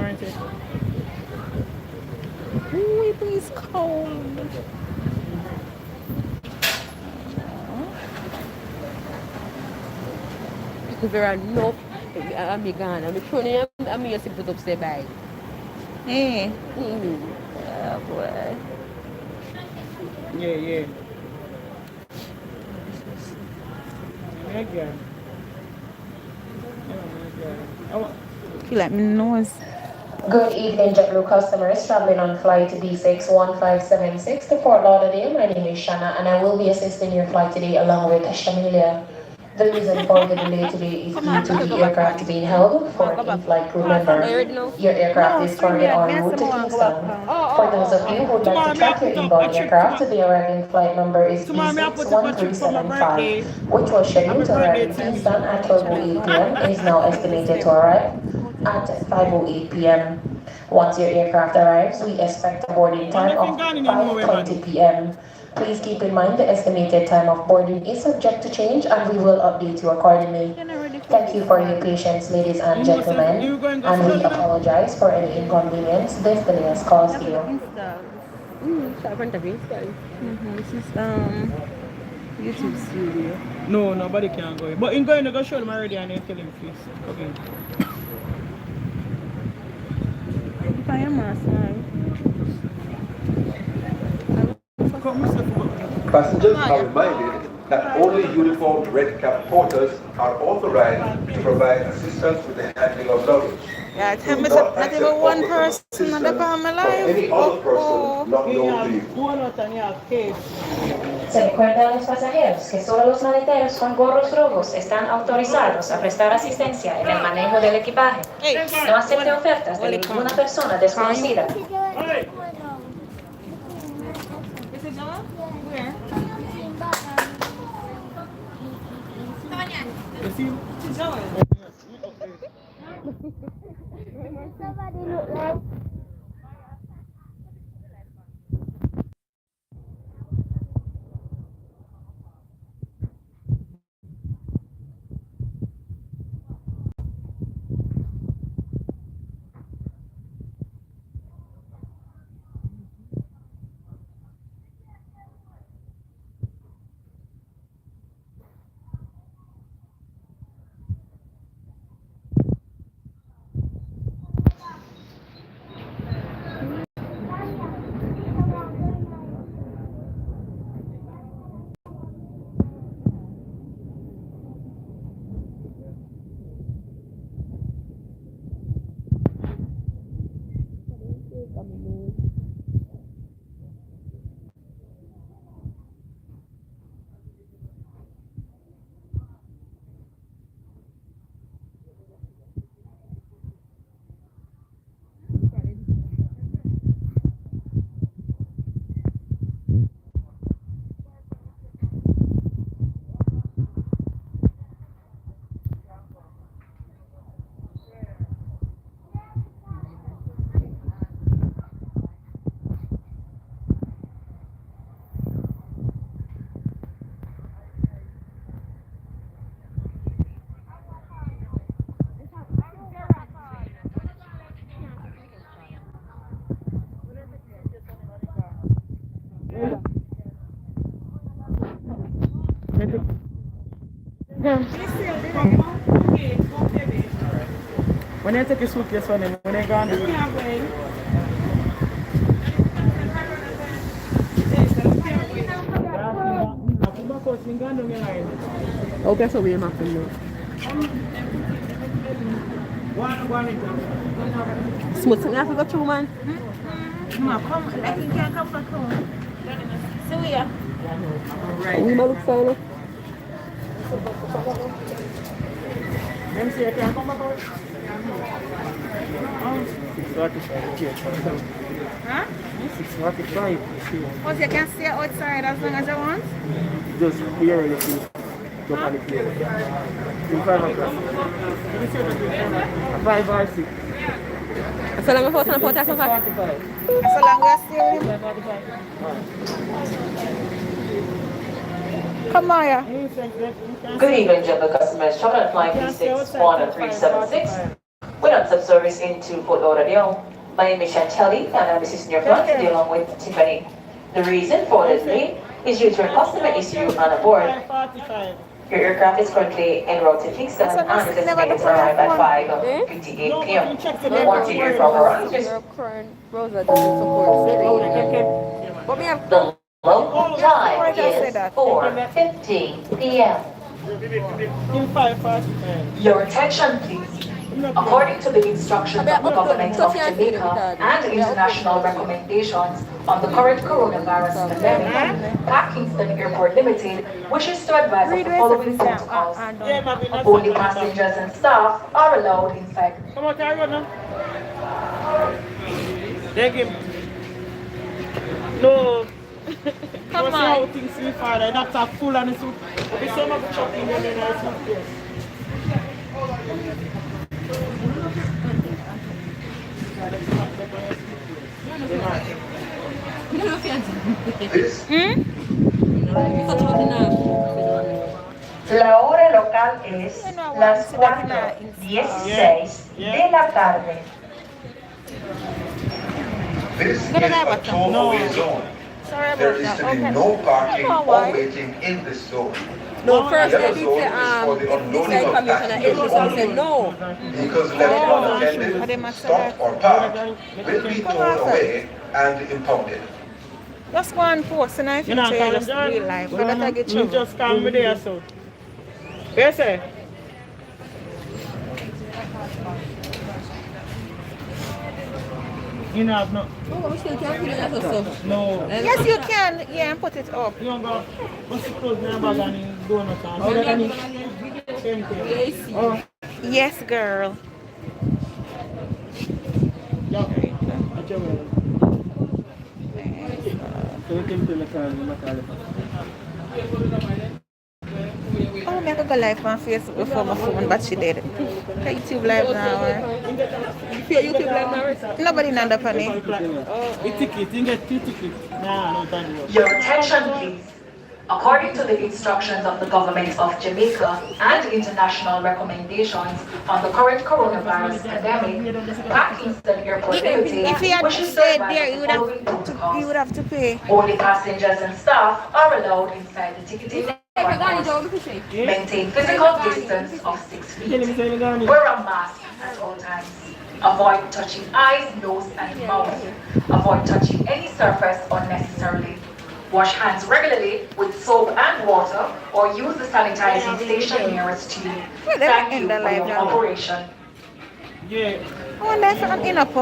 aren't it? Ooh, it is cold. There are no I'm gone. I'm sure I'm here to put up say bye. Hey. Mm-hmm. Oh boy. Yeah, yeah. My God. Oh my God. Oh, Feel like my nose. Good evening, JetBlue customers traveling on flight B61576 to Fort Lauderdale. My name is Shanna and I will be assisting your flight today along with Shamilia. The reason for the delay today is Come due on, to I the go back aircraft home. being held for Wanna an go back? in-flight crew Are member. you ready now? Your aircraft no, is spring currently yard. en Me I say route I to want to go back Kingston. home. For those of you who would like tomorrow to me I track your put up a inbound trip. aircraft, the arriving flight number is Tomorrow me I put up a trip for my B61375, birthday. which was scheduled Happy to arrive birthday in to me. Kingston at 12:08 p.m. and is now estimated to arrive at 5:08 p.m. Once your aircraft arrives, we expect a boarding Well, time nothing of gone anymore, man. 5:20 p.m. Please keep in mind the estimated time of boarding is subject to change and we will update you accordingly. You're not ready for Thank this you for your one. patience, ladies and You know, say gentlemen, you going to go and full we of, you know? apologize for any inconvenience this delay has You caused have to go you. install this. Start front of you. Sorry. This is YouTube studio. No, nobody can go. But in going to go show them already and then tell him, please. Okay. If I am mask, man. Come, Mr. Football. Passengers are reminded that only uniformed red cap porters are authorized to provide assistance with the handling of luggage. Yeah, Do tell me not not accept even one offers of person on the assistance palm from alive. any Oh, other person oh. not You known to have you. donut and you have cake. Se recuerda a los pasajeros que solo los maleteros con gorros rojos están autorizados a prestar asistencia en el manejo del equipaje. Hey, No acepte ofertas de Wally ninguna come. persona desconocida. Hey! Is it John? Where? You see? It's John. When you take a suitcase from them, when they gone, Okay, so we are mapping now. Smooth thing I have to go through, man. No, come. I think you can come back home. So we are. We might look fine. Them say you can't come back out. 6:45. Huh? 6:45. Oh, so you can stay outside as long as you want? Just be ready, please. Jump on the plane. In 5 o'clock. 5 or 6. So long as I put on 6:45. So long as you stay with him. 5:45. Come, Maya. Good evening, JetBlue customers. Travel at flight B61376 We're on some service into Fort Lauderdale. My name is Chantelli, and I'm assisting your flight today along with Tiffany. The reason for the delay is due to a customer issue on board. Your aircraft is currently en route to Kingston and is estimated to arrive at 5:58 p.m. Once the aircraft arrives, Rosa doesn't support city. But me have The local time is 4:15 p.m. your attention please. According to the instructions of the government of Jamaica and international recommendations on the current coronavirus pandemic, Pat Kingston Airport Limited wishes to advise of the following protocols. Only passengers and staff are allowed inside. Come on, carry on now. Take him. No. Come What's on. how things we find? That's a full and it's okay, so much chopping in the suitcase. La hora local es las 4:16 de la tarde. This is a toll-away zone. There is to be no parking or waiting in this zone. no first The they other did zone say is for the this unloading guy of commissioner passengers Edison said only. no. Vehicles left unattended, stopped or parked will be towed away and impounded. Just go and post and I You know, picture Colin just John, real life. you But know, that I get you you. just come with there, so. Yes, sir. You know, no. Oh, we still can't feel that stuff. No. Yes, you can. Yeah, and put it up. You don't go, what's the clothes in bag and donut and so that any same thing. Oh, Yes, girl. yeah. That's your way. So we can tell the car, the car. Oh, I could go live on Facebook before my phone battery dead. YouTube live now. You feel YouTube like now? Nobody know the funny. The ticket, you get 2 tickets. Nah, no time. Your attention please. According to the instructions of the government of Jamaica and international recommendations on the current coronavirus pandemic, Pat Kingston Airport Limited If he had wishes to stayed advise there, of you the would following have protocols. you would have to pay. Only passengers and staff are allowed inside the ticketing warehouse. Maintain physical distance of 6 feet. Wear a mask at all times. Avoid touching eyes, nose, and mouth. Avoid touching any surface unnecessarily. Wash hands regularly with soap and water or use the sanitizing station nearest to you. Well, they Thank end you the for live your now. cooperation. Yeah. I wonder if I'm in a